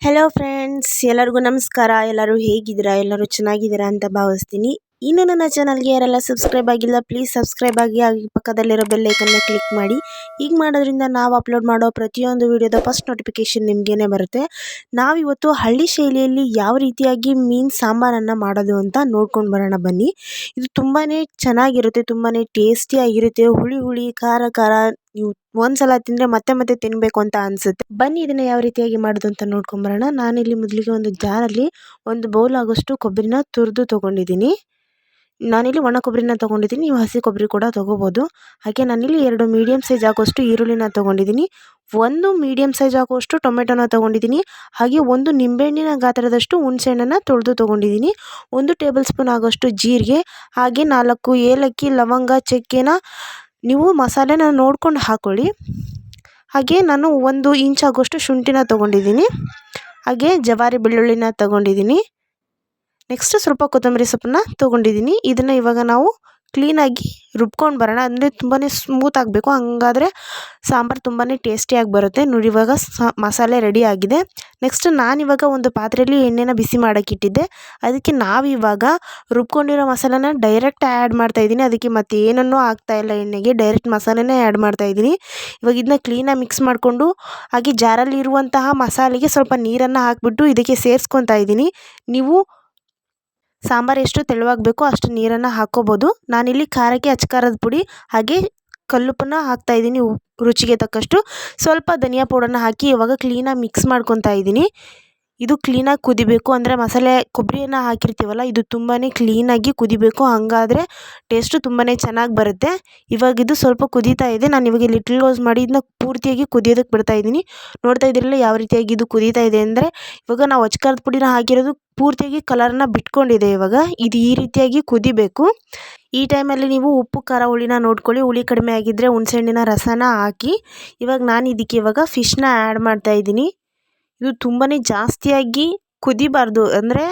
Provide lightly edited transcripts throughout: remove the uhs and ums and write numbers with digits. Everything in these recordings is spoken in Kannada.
ಹೆಲೋ ಫ್ರೆಂಡ್ಸ್, ಎಲ್ಲರಿಗೂ ನಮಸ್ಕಾರ. ಎಲ್ಲರೂ ಹೇಗಿದ್ದೀರಾ? ಎಲ್ಲರೂ ಚೆನ್ನಾಗಿದ್ದೀರಾ ಅಂತ ಭಾವಿಸ್ತೀನಿ. ಇನ್ನು ನನ್ನ ಚಾನಲ್ಗೆ ಯಾರೆಲ್ಲ ಸಬ್ಸ್ಕ್ರೈಬ್ ಆಗಿಲ್ಲ, ಪ್ಲೀಸ್ ಸಬ್ಸ್ಕ್ರೈಬ್ ಆಗಿ, ಹಾಗೆ ಪಕ್ಕದಲ್ಲಿರೋ ಬೆಲ್ ಐಕನ್ನ ಕ್ಲಿಕ್ ಮಾಡಿ. ಈಗ ಮಾಡೋದ್ರಿಂದ ನಾವು ಅಪ್ಲೋಡ್ ಮಾಡೋ ಪ್ರತಿಯೊಂದು ವಿಡಿಯೋದ ಫಸ್ಟ್ ನೋಟಿಫಿಕೇಶನ್ ನಿಮಗೇನೆ ಬರುತ್ತೆ. ನಾವಿವತ್ತು ಹಳ್ಳಿ ಶೈಲಿಯಲ್ಲಿ ಯಾವ ರೀತಿಯಾಗಿ ಮೀನು ಸಾಂಬಾರನ್ನು ಮಾಡೋದು ಅಂತ ನೋಡ್ಕೊಂಡು ಬರೋಣ ಬನ್ನಿ. ಇದು ತುಂಬಾ ಚೆನ್ನಾಗಿರುತ್ತೆ, ತುಂಬಾ ಟೇಸ್ಟಿಯಾಗಿರುತ್ತೆ. ಹುಳಿ ಹುಳಿ, ಖಾರ ಖಾರ, ನೀವು ಒಂದ್ಸಲ ತಿಂದರೆ ಮತ್ತೆ ಮತ್ತೆ ತಿನ್ನಬೇಕು ಅಂತ ಅನಿಸುತ್ತೆ. ಬನ್ನಿ ಇದನ್ನು ಯಾವ ರೀತಿಯಾಗಿ ಮಾಡೋದು ಅಂತ ನೋಡ್ಕೊಂಬರೋಣ. ನಾನಿಲ್ಲಿ ಮೊದಲಿಗೆ ಒಂದು ಜಾರಲ್ಲಿ ಒಂದು ಬೌಲ್ ಆಗೋಷ್ಟು ಕೊಬ್ಬರಿನ ತುರಿದು ತೊಗೊಂಡಿದ್ದೀನಿ. ನಾನಿಲ್ಲಿ ಒಣ ಕೊಬ್ಬರಿನ ತೊಗೊಂಡಿದ್ದೀನಿ, ನೀವು ಹಸಿ ಕೊಬ್ಬರಿ ಕೂಡ ತೊಗೋಬೋದು. ಹಾಗೆ ನಾನಿಲ್ಲಿ 2 ಮೀಡಿಯಮ್ ಸೈಜ್ ಆಗೋಷ್ಟು ಈರುಳ್ಳಿನ ತೊಗೊಂಡಿದ್ದೀನಿ, 1 ಮೀಡಿಯಮ್ ಸೈಜ್ ಆಗೋಷ್ಟು ಟೊಮೆಟೊನ ತೊಗೊಂಡಿದ್ದೀನಿ, ಹಾಗೆ 1 ನಿಂಬೆಹಣ್ಣಿನ ಗಾತ್ರದಷ್ಟು ಹುಣಸೆಹಣ್ಣನ್ನು ತೊಳೆದು ತೊಗೊಂಡಿದ್ದೀನಿ, 1 ಟೇಬಲ್ ಸ್ಪೂನ್ ಆಗೋಷ್ಟು ಜೀರಿಗೆ, ಹಾಗೆ 4 ಏಲಕ್ಕಿ, ಲವಂಗ, ಚಕ್ಕೆನ ನೀವು ಮಸಾಲೆನ ನೋಡ್ಕೊಂಡು ಹಾಕ್ಕೊಳ್ಳಿ. ಹಾಗೆ ನಾನು 1 ಇಂಚ್ ಆಗೋಷ್ಟು ಶುಂಠಿನ ತೊಗೊಂಡಿದ್ದೀನಿ, ಹಾಗೆ ಜವಾರಿ ಬೆಳ್ಳುಳ್ಳಿನ ತೊಗೊಂಡಿದ್ದೀನಿ. ನೆಕ್ಸ್ಟ್ ಸ್ವಲ್ಪ ಕೊತ್ತಂಬರಿ ಸೊಪ್ಪನ್ನ ತೊಗೊಂಡಿದ್ದೀನಿ. ಇದನ್ನು ಇವಾಗ ನಾವು ಕ್ಲೀನಾಗಿ ರುಬ್ಕೊಂಡು ಬರೋಣ. ಅಂದರೆ ತುಂಬಾ ಸ್ಮೂತ್ ಆಗಬೇಕು, ಹಂಗಾದರೆ ಸಾಂಬಾರು ತುಂಬಾ ಟೇಸ್ಟಿಯಾಗಿ ಬರುತ್ತೆ. ನೋಡಿ, ಇವಾಗ ಮಸಾಲೆ ರೆಡಿ ಆಗಿದೆ. ನೆಕ್ಸ್ಟ್ ನಾನಿವಾಗ ಒಂದು ಪಾತ್ರೆಯಲ್ಲಿ ಎಣ್ಣೆನ ಬಿಸಿ ಮಾಡೋಕ್ಕಿಟ್ಟಿದ್ದೆ. ಅದಕ್ಕೆ ನಾವಿವಾಗ ರುಬ್ಕೊಂಡಿರೋ ಮಸಾಲೆನ ಡೈರೆಕ್ಟ್ ಆ್ಯಡ್ ಮಾಡ್ತಾಯಿದ್ದೀನಿ. ಅದಕ್ಕೆ ಮತ್ತೆ ಏನನ್ನೂ ಹಾಕ್ತಾಯಿಲ್ಲ ಎಣ್ಣೆಗೆ, ಡೈರೆಕ್ಟ್ ಮಸಾಲೆನೇ ಆ್ಯಡ್ ಮಾಡ್ತಾಯಿದ್ದೀನಿ. ಇವಾಗ ಇದನ್ನ ಕ್ಲೀನಾಗಿ ಮಿಕ್ಸ್ ಮಾಡಿಕೊಂಡು, ಹಾಗೆ ಜಾರಲ್ಲಿ ಇರುವಂತಹ ಮಸಾಲೆಗೆ ಸ್ವಲ್ಪ ನೀರನ್ನು ಹಾಕಿಬಿಟ್ಟು ಇದಕ್ಕೆ ಸೇರಿಸ್ಕೊತಾ ಇದ್ದೀನಿ. ನೀವು ಸಾಂಬಾರು ಎಷ್ಟು ತೆಳುವಾಗಬೇಕೋ ಅಷ್ಟು ನೀರನ್ನು ಹಾಕ್ಕೋಬೋದು. ನಾನಿಲ್ಲಿ ಖಾರಕ್ಕೆ ಅಚ್ಕಾರದ ಪುಡಿ ಹಾಗೆ ಕಲ್ಲುಪ್ಪನ್ನ ಹಾಕ್ತಾಯಿದ್ದೀನಿ, ರುಚಿಗೆ ತಕ್ಕಷ್ಟು. ಸ್ವಲ್ಪ ಧನಿಯಾ ಪೌಡರ್ನ ಹಾಕಿ ಇವಾಗ ಕ್ಲೀನಾಗಿ ಮಿಕ್ಸ್ ಮಾಡ್ಕೊತಾ ಇದ್ದೀನಿ. ಇದು ಕ್ಲೀನಾಗಿ ಕುದಿಬೇಕು, ಅಂದರೆ ಮಸಾಲೆ ಕೊಬ್ಬರಿಯನ್ನು ಹಾಕಿರ್ತೀವಲ್ಲ, ಇದು ತುಂಬಾ ಕ್ಲೀನಾಗಿ ಕುದಿಬೇಕು, ಹಂಗಾದರೆ ಟೇಸ್ಟು ತುಂಬಾ ಚೆನ್ನಾಗಿ ಬರುತ್ತೆ. ಇವಾಗ ಇದು ಸ್ವಲ್ಪ ಕುದೀತಾ ಇದೆ. ನಾನು ಇವಾಗ ಲಿಟ್ಲ್ ರೋಸ್ ಮಾಡಿ ಇದನ್ನ ಪೂರ್ತಿಯಾಗಿ ಕುದಿಯೋದಕ್ಕೆ ಬಿಡ್ತಾಯಿದ್ದೀನಿ. ನೋಡ್ತಾ ಇದ್ದಿರಲ್ಲ ಯಾವ ರೀತಿಯಾಗಿ ಇದು ಕುದೀತಾ ಇದೆ ಅಂದರೆ, ಇವಾಗ ನಾವು ಅಚ್ಕಾರದ ಪುಡಿನ ಹಾಕಿರೋದು ಪೂರ್ತಿಯಾಗಿ ಕಲರ್ನ ಬಿಟ್ಕೊಂಡಿದೆ. ಇವಾಗ ಇದು ಈ ರೀತಿಯಾಗಿ ಕುದಿಬೇಕು. ಈ ಟೈಮಲ್ಲಿ ನೀವು ಉಪ್ಪು, ಖಾರ, ಹುಳಿನ ನೋಡ್ಕೊಳ್ಳಿ. ಹುಳಿ ಕಡಿಮೆ ಆಗಿದ್ದರೆ ಹುಣಸೆಹಣ್ಣಿನ ರಸನ ಹಾಕಿ. ಇವಾಗ ನಾನು ಇದಕ್ಕೆ ಇವಾಗ ಫಿಶ್ನ ಆ್ಯಡ್ ಮಾಡ್ತಾಯಿದ್ದೀನಿ. ಇದು ತುಂಬಾ ಜಾಸ್ತಿಯಾಗಿ ಕುದಿಬಾರ್ದು, ಅಂದರೆ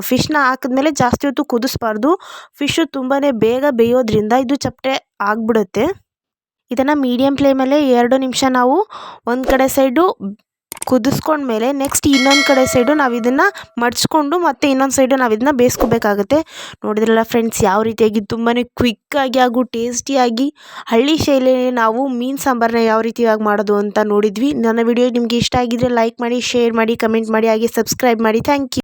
ಫಿಶ್ನ ಹಾಕಿದ್ಮೇಲೆ ಜಾಸ್ತಿ ಹೊತ್ತು ಕುದಿಸ್ಬಾರ್ದು. ಫಿಶ್ಶು ತುಂಬಾ ಬೇಗ ಬೇಯೋದ್ರಿಂದ ಇದು ಚಪ್ಪಟೆ ಆಗಿಬಿಡುತ್ತೆ. ಇದನ್ನು ಮೀಡಿಯಮ್ ಫ್ಲೇಮಲ್ಲೇ 2 ನಿಮಿಷ ನಾವು ಒಂದು ಕಡೆ ಸೈಡು ಕುದಿಸ್ಕೊಂಡ್ಮೇಲೆ ನೆಕ್ಸ್ಟ್ ಇನ್ನೊಂದು ಕಡೆ ಸೈಡು ನಾವು ಇದನ್ನು ಮಡ್ಚ್ಕೊಂಡು ಮತ್ತೆ ಇನ್ನೊಂದು ಸೈಡು ನಾವು ಇದನ್ನ ಬೇಯಿಸ್ಕೋಬೇಕಾಗುತ್ತೆ. ನೋಡಿದ್ರಲ್ಲ ಫ್ರೆಂಡ್ಸ್, ಯಾವ ರೀತಿಯಾಗಿ ತುಂಬಾ ಕ್ವಿಕ್ಕಾಗಿ ಹಾಗೂ ಟೇಸ್ಟಿಯಾಗಿ ಹಳ್ಳಿ ಶೈಲಿಯಲ್ಲಿ ನಾವು ಮೀನು ಸಾಂಬಾರನ್ನ ಯಾವ ರೀತಿಯಾಗಿ ಮಾಡೋದು ಅಂತ ನೋಡಿದ್ವಿ. ನನ್ನ ವಿಡಿಯೋ ನಿಮಗೆ ಇಷ್ಟ ಆಗಿದ್ದರೆ ಲೈಕ್ ಮಾಡಿ, ಶೇರ್ ಮಾಡಿ, ಕಮೆಂಟ್ ಮಾಡಿ, ಹಾಗೆ ಸಬ್ಸ್ಕ್ರೈಬ್ ಮಾಡಿ. Thank you.